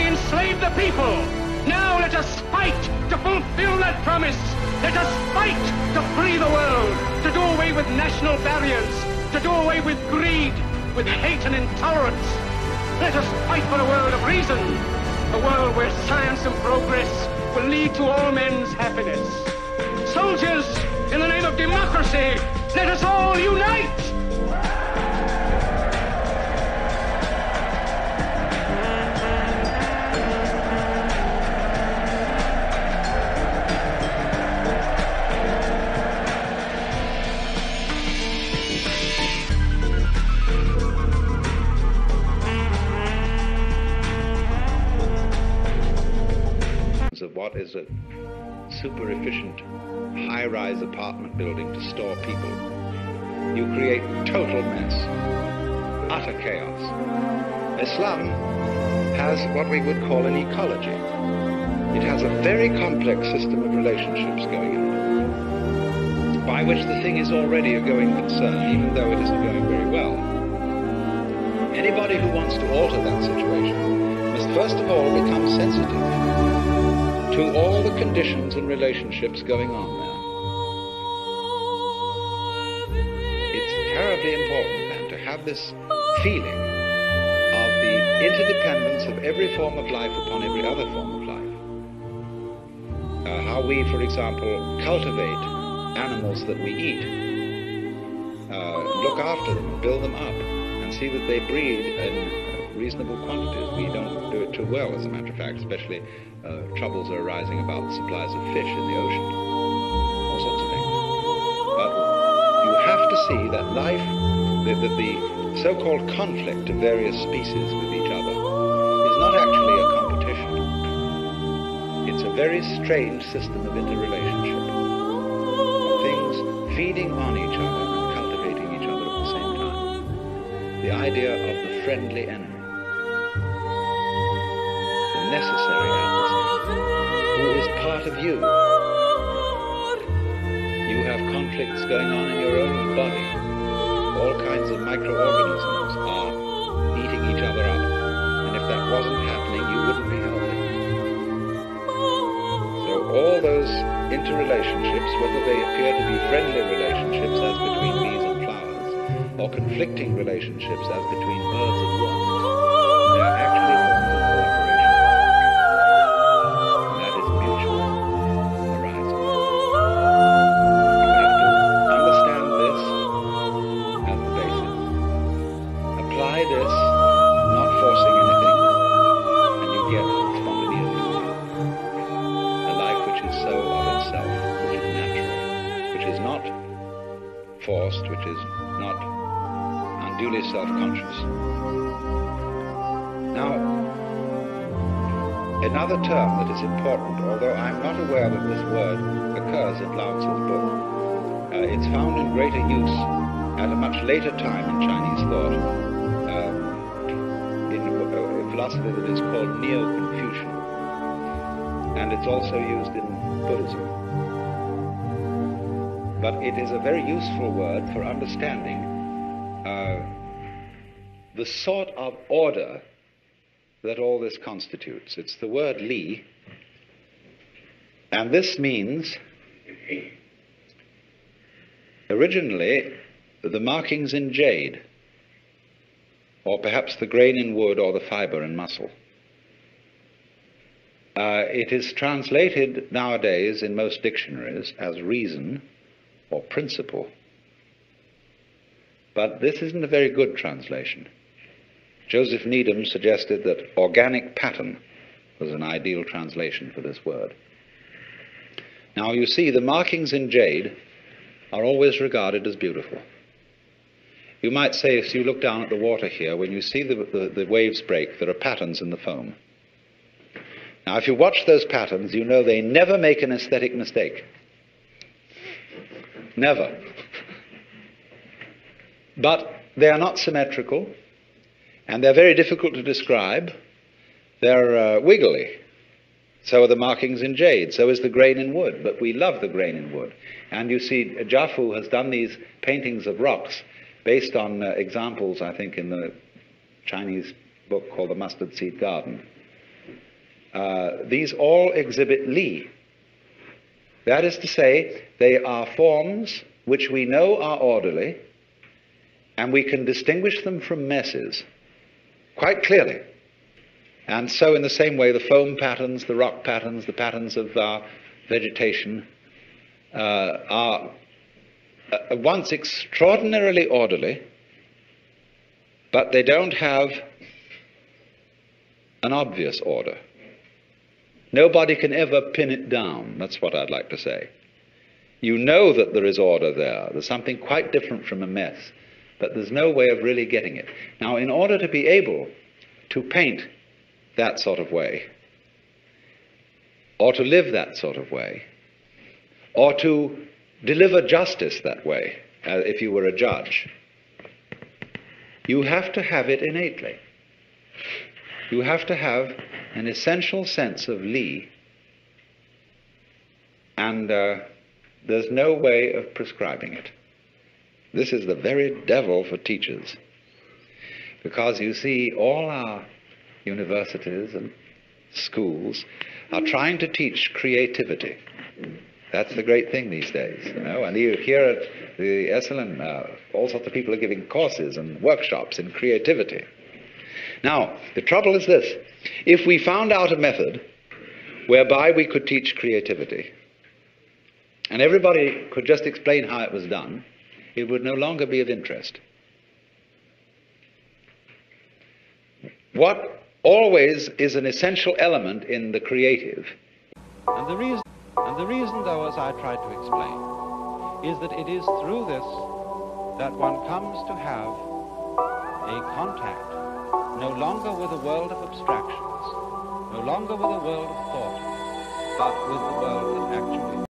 enslaved the people. Now let us fight to fulfill that promise. Let us fight to free the world, to do away with national barriers, to do away with greed, with hate and intolerance. Let us fight for a world of reason, a world where science and progress will lead to all men's happiness. Soldiers, in the name of democracy, let us all unite! Of what is a super efficient high-rise apartment building to store people, you create total mess, utter chaos. Islam has what we would call an ecology. It has a very complex system of relationships going on, by which the thing is already a going concern, even though it isn't going very well. Anybody who wants to alter that situation must first of all become sensitive to all the conditions and relationships going on there. It's terribly important then to have this feeling of the interdependence of every form of life upon every other form of life. How we, for example, cultivate animals that we eat, look after them, build them up, and see that they breed in reasonable quantities. We don't do it too well, as a matter of fact, especially troubles are arising about the supplies of fish in the ocean, all sorts of things. But you have to see that life, the so-called conflict of various species with each other, is not actually a competition. It's a very strange system of interrelationship, of things feeding on each other and cultivating each other at the same time. The idea of the friendly enemy, the necessary adversary, who is part of you. You have conflicts going on in your own body. All kinds of microorganisms are eating each other up, and if that wasn't happening, you wouldn't be healthy. So all those interrelationships, whether they appear to be friendly relationships as between bees and flowers, or conflicting relationships as between birds and worms, they are actually forms of cooperation. And that is mutual arising. You have to understand this as the basis. Apply this, not forcing anything, and you get spontaneity. A life which is so of itself, which is natural, which is not forced, which is not unduly self-conscious. Now, another term that is important, although I'm not aware that this word occurs in Lao-Tzu's book, it's found in greater use at a much later time in Chinese thought, in a philosophy that is called Neo-Confucian, and it's also used in Buddhism. But it is a very useful word for understanding the sort of order that all this constitutes. It's the word Li, and this means, originally, the markings in jade, or perhaps the grain in wood or the fiber in muscle. It is translated nowadays in most dictionaries as reason or principle, but this isn't a very good translation. Joseph Needham suggested that organic pattern was an ideal translation for this word. Now you see, the markings in jade are always regarded as beautiful. You might say, if you look down at the water here, when you see the waves break, there are patterns in the foam. Now if you watch those patterns, you know they never make an aesthetic mistake. Never. But they are not symmetrical, and they're very difficult to describe. They're wiggly. So are the markings in jade, so is the grain in wood, but we love the grain in wood. And you see, Jafu has done these paintings of rocks based on examples, I think, in the Chinese book called The Mustard Seed Garden. these all exhibit Li. That is to say, they are forms which we know are orderly, and we can distinguish them from messes quite clearly. And so in the same way, the foam patterns, the rock patterns, the patterns of vegetation are at once extraordinarily orderly, but they don't have an obvious order. Nobody can ever pin it down. That's what I'd like to say. You know that there is order there. There's something quite different from a mess, but there's no way of really getting it. Now, in order to be able to paint that sort of way, or to live that sort of way, or to deliver justice that way, if you were a judge, you have to have it innately. You have to have an essential sense of Li, and there's no way of prescribing it. This is the very devil for teachers, because you see all our universities and schools are trying to teach creativity. That's the great thing these days, you know. And you hear at the Esalen, all sorts of people are giving courses and workshops in creativity. Now, the trouble is this. If we found out a method whereby we could teach creativity, and everybody could just explain how it was done, it would no longer be of interest. What always is an essential element in the creative. And the reason, though, as I tried to explain, is that it is through this that one comes to have a contact no longer with a world of abstractions, no longer with a world of thought, but with the world that actually